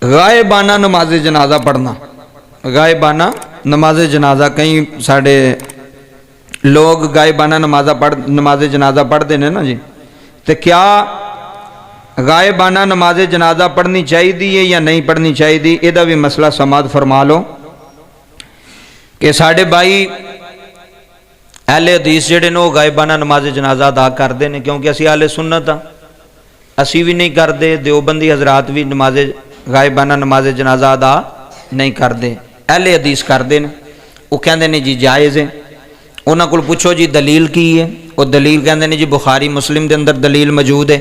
गायबाना नमाज जनाजा पढ़ना, गायबाना नमाज जनाजा, कई साढ़े लोग गायबाना नमाज जनाजा पढ़ते हैं ना जी, तो क्या गायबाना नमाज जनाजा पढ़नी चाहिए या नहीं पढ़नी चाहिए, यदा भी मसला समात फरमा लो कि साढ़े भाई अहले हदीस जिहड़े ने वो गायबाना नमाज जनाजा अदा करते हैं, क्योंकि असी अहले सुन्नत हाँ, असी भी नहीं करते, देवबंदी हजरात भी नमाज गायबाना नमाज जनाजा अदा नहीं करते, अहले हदीस करते हैं। वो कहते हैं जी जायज़ है, उन्होंने को पूछो जी दलील की है, वो दलील कहते हैं जी बुखारी मुस्लिम के अंदर दलील मौजूद है।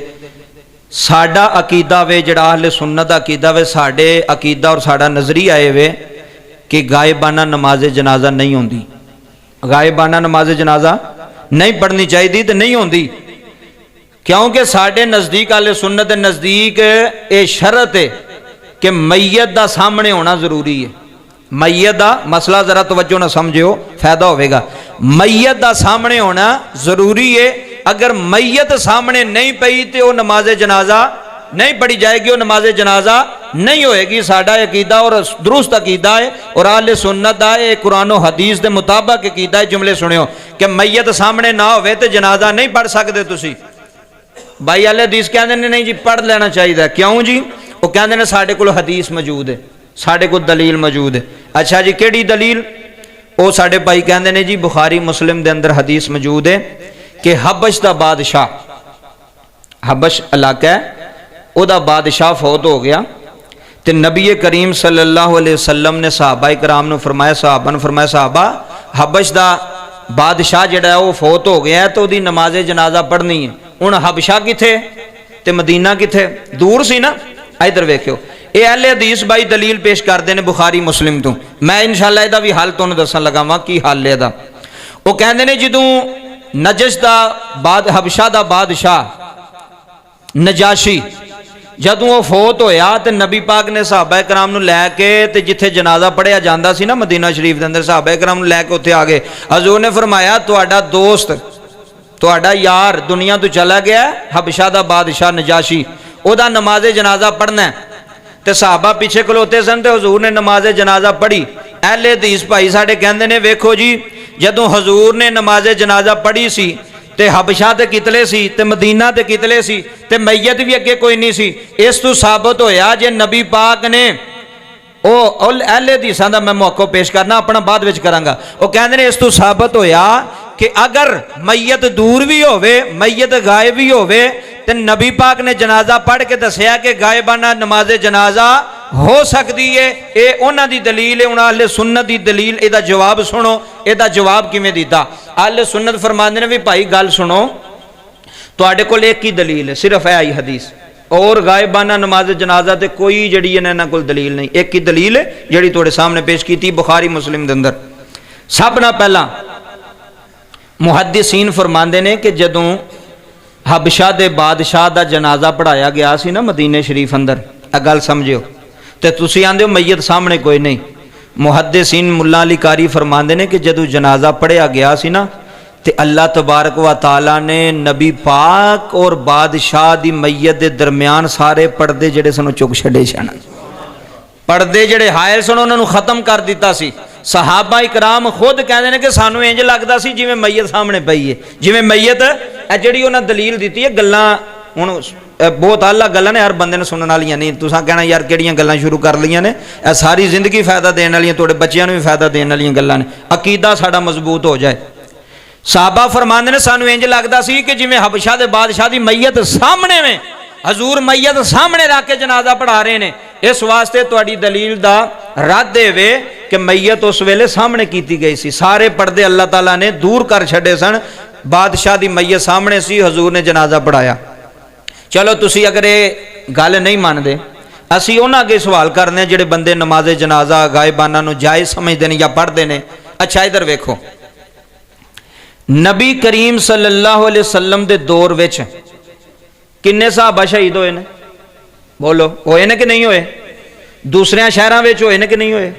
साडा अकीदा वे जिहड़ा अहले सुन्नत अकीदा वे, साडे अकीदा और साडा नज़रिया ये वे कि गायबाना नमाज जनाजा नहीं होंदी, गायबाना नमाज जनाजा नहीं पढ़नी चाहिए तो नहीं होंदी, क्योंकि साडे नज़दीक अहले सुन्नत नज़दीक ये शरत है कि मैयत दा सामने होना जरूरी है। मैयत दा मसला जरा तवज्जो ना समझियो, फायदा होगा। मैयत दा सामने होना जरूरी है, अगर मैयत सामने नहीं पई तो वो नमाज जनाजा नहीं पढ़ी जाएगी, वो नमाज जनाजा नहीं होएगी। साडा अकीदा और दुरुस्त अकीदा है और अहले सुन्नत दा ये कुरान और हदीस के मुताबिक अकीदा है। जुमले सुनियो कि मैयत सामने ना होवे तो जनाजा नहीं पढ़ सकते तुसी। भाई अहले हदीस कहते हैं नहीं जी पढ़ लेना चाहिए, क्यों जी? वो कहते हैं साढ़े को हदीस मौजूद है, साढ़े को दलील मौजूद है। अच्छा जी केड़ी दलील? वो साढ़े भाई कहते हैं जी बुखारी मुस्लिम के अंदर हदीस मौजूद है कि हबश का बादशाह, हबश इलाका है, उहदा बादशाह फौत हो गया तो नबी करीम सल्लल्लाहु अलैहि वसल्लम ने सहाबा कराम ने फरमाया, सहाबा ने फरमाया साहबा हबश का बादशाह जिहड़ा वो फौत हो गया है तो उसकी नमाज जनाजा पढ़नी है। हुण हबशा किथे ते मदीना किथे, दूर सी ना। इधर वेखियो ये अहले हदीस भाई दलील पेश करते हैं बुखारी मुस्लिम तो, मैं इंशाअल्लाह इहदा भी हल तुहानूं दस्सण लगा वां की हल है इहदा। वो कहते हैं जदों नजश दा हबशा दा बादशाह नजाशी जदों वो फौत होया तो नबी पाक ने सहाबा कराम नूं लैके ते जिथे जनाजा पढ़िया जांदा सी ना मदीना शरीफ के अंदर, सहाबा कराम नूं लैके उत्थे आ गए। हजूर ने फरमाया तुहाडा दोस्त तुहाडा यार दुनिया तो चला गया, हबशा दा बादशाह नजाशी, ओदा नमाज जनाजा पढ़ना है। तो सहाबा पीछे खलोते सन तो हजूर ने नमाज जनाजा पढ़ी। अहले हदीस भाई साडे कहंदे ने वेखो जी जदों हजूर ने नमाज जनाजा पढ़ी सी ते हबशा ते कितले सी ते मदीना ते कितले सी ते मैयत भी अगे कोई नहीं सी। इस तो साबित होया जे नबी पाक ने ओ अहले हदीसां दा मैं मौका पेश करना अपना बाद विच करांगा। वो कहंदे ने इस तो साबित होया कि अगर मैयत दूर भी होवे, मैयत गायब भी होवे तो नबी पाक ने जनाजा पढ़ के दसिया कि गायबाना नमाज जनाजा हो सकती है। ये उन्हां दी दलील है। उन्हां अहले सुन्नत दी दलील, इहदा जवाब सुनो, इहदा जवाब किवें दिता। अहले सुन्नत फरमांदे ने भी भाई गल सुनो, तुहाडे कोल एक ही दलील है, सिर्फ है आई हदीस, और गायबाना नमाज जनाजा ते कोई जड़ी इन्हां कोल दलील नहीं। एक ही दलील है जिहड़ी तुहाडे सामने पेश की बुखारी मुस्लिम दे अंदर। सब नाल पहला मुहद्दिसीन फरमांदे ने कि जदों हबशा दे बादशाह दा जनाजा पढ़ाया गया सी ना मदीने शरीफ अंदर, आ गल समझियो, तो तुसी आंदे हो मैयत सामने कोई नहीं। मुहद्दिसीन मुल्ला अली कारी फरमांदे ने कि जदों जनाजा पढ़िया गया सी ना ते अल्लाह तबारक व तआला ने नबी पाक और बादशाह दी मैयत दे दरम्यान सारे पर्दे जिहड़े सन चुक छड़े सन। पर्दे जिहड़े हायल सन उन्हां नूं खत्म कर दिता सी। सहाबा इकराम खुद कहते हैं कि सानू इंज लगता सी जिवें मैयत सामने पई है, जिवें मैयत जिहड़ी उन्हां दलील दी है। गल्लां हुण बहुत आला गल्लां ने, हर बंदे ने सुनने वालियां नहीं। तुसां कहना यार किहड़ियां गल्लां शुरू कर लईयां ने, यह सारी जिंदगी फायदा देने वालियां, तुहाडे बच्चिआं नूं भी फायदा देने वालियां गल्लां ने, अकीदा साडा मजबूत हो जाए। साहबा फरमांदे ने सानू इंज लगता सी कि जिवें हबशा दे बादशाह दी मैयत सामने में, हजूर मैयत सामने रख के जनाजा पढ़ा रहे हैं। इस वास्ते तुहाडी दलील दा रद्द वे कि मैयत उस वेले सामने की गई सी, सारे पर्दे अल्लाह ताला ने दूर कर छड़े सन, बादशाह दी मैयत सामने सी, हजूर ने जनाजा पढ़ाया। चलो तुसी अगर ये गल नहीं मानते, असी उन्हां अगे सवाल करने जिहड़े बंदे नमाज जनाजा गायबाना नूं जायज़ समझते हैं या पढ़ते हैं। अच्छा इधर वेखो, नबी करीम सल्लल्लाहु अलैहि वसल्लम दे दौर विच किन्ने सहाबा शहीद होए ने? बोलो, होए ने कि नहीं होए? दूसरे शहरों में होए ने कि नहीं होए?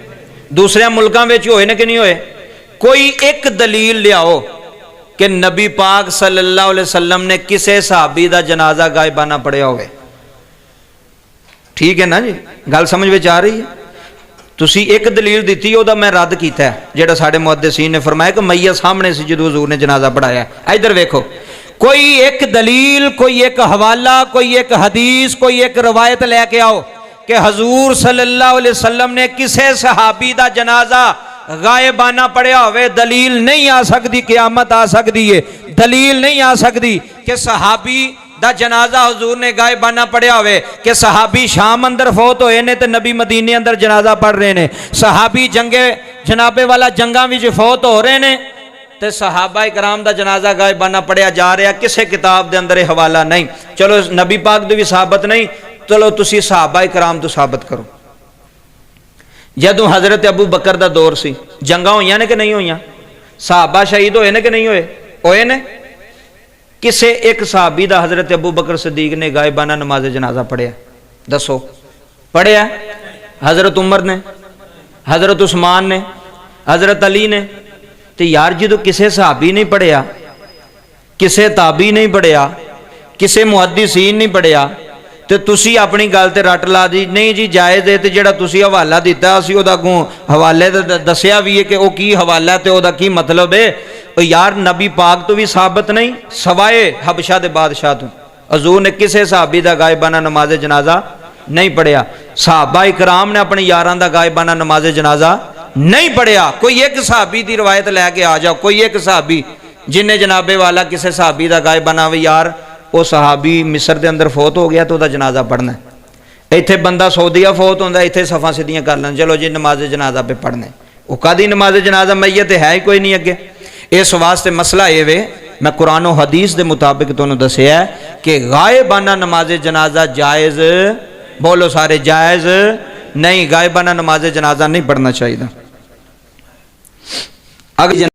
दूसरे मुल्कों में होए ने कि नहीं होए? कोई एक दलील लियाओ कि नबी पाक सल्लल्लाहु अलैहि वसल्लम ने किसी सहाबी दा जनाजा गायबाना पढ़िया होवे। ठीक है ना जी? गल समझ में आ रही है? तुसी एक दलील दी, वह मैं रद्द किया जो साढ़े मुहद्दिसीन ने फरमाया कि मैयत सामने से जो हजूर ने जनाजा पढ़ाया। इधर वेखो, कोई एक दलील, कोई एक हवाला, कोई एक हदीस, कोई एक रवायत लैके आओ कि हजूर सल्लल्लाहु अलैहि वसल्लम ने किसी सहाबी का जनाजा गायबाना पढ़िया होवे। दलील नहीं आ सकती, क़यामत आ सकती है, दलील नहीं आ सकती कि सहाबी दा जनाजा हजूर ने गायबाना पढ़िया होवे कि सहाबी शाम अंदर फौत होए ने ते नबी मदीने अंदर जनाजा पढ़ रहे ने, सहाबी जंगे जनाबे वाला जंगा विच फौत हो रहे ने ते सहाबा इकराम दा जनाजा गायबाना पढ़िया जा रहा। किसी किताब के अंदर हवाला नहीं। चलो नबी पाक दी भी साबित नहीं, चलो तुसी सहाबा इकराम तो साबित करो। जदों हजरत अबू बकर दा दौर सी, जंगा होईयां ने कि नहीं होईयां? सहाबा शहीद होए ने कि नहीं होए? होए ने। किसे एक सहाबी दा हजरत अबू बकर सदीक ने गायबाना नमाज जनाजा पढ़िया? दसो, पढ़िया? हजरत उमर ने, हजरत उस्मान ने, हजरत अली ने। तो यार जो किसी सहाबी नहीं पढ़िया, किसी ताबी नहीं पढ़िया, किसी मुहद्दिसीन नहीं पढ़िया, तो तुसी अपनी गल ते रट ला दी नहीं जी जायज़ है। तो जिहड़ा तुसी हवाला दिता असीं उहदा अगों हवाले दसिया भी है कि वह की हवाला ते उहदा की मतलब है। और यार नबी पाक तो भी साबित नहीं, सवाए हबशा दे बादशाह तो हजूर ने किसी सहाबी का गायबाना नमाज जनाजा नहीं पढ़िया। सहाबा इकराम ने अपने यारां दा गायबाना नमाज जनाजा नहीं पढ़िया। कोई एक सहाबी की रवायत लैके आ जाओ, कोई एक सहाबी जिन्हें जनाबे वाला किसी सहाबी का गायबाना भी यार वो सहाबी मिस्र के अंदर फौत हो गया तो वह जनाजा पढ़ना। इत्थे बंदा सऊदीया फौत होंदा, इत्थे सफ़ा सीधियां कर लें, चलो जी नमाज जनाजा पे पढ़ने। वो कदी नमाज जनाजा मैयत है ही कोई नहीं अगे। इस वास्ते मसला ये वे, मैं कुरान और हदीस के मुताबिक तुहानूं दस्सिया कि गायबाना नमाज जनाजा जायज़, बोलो सारे जायज़ नहीं। गायबाना नमाज जनाजा नहीं पढ़ना चाहिए। अगर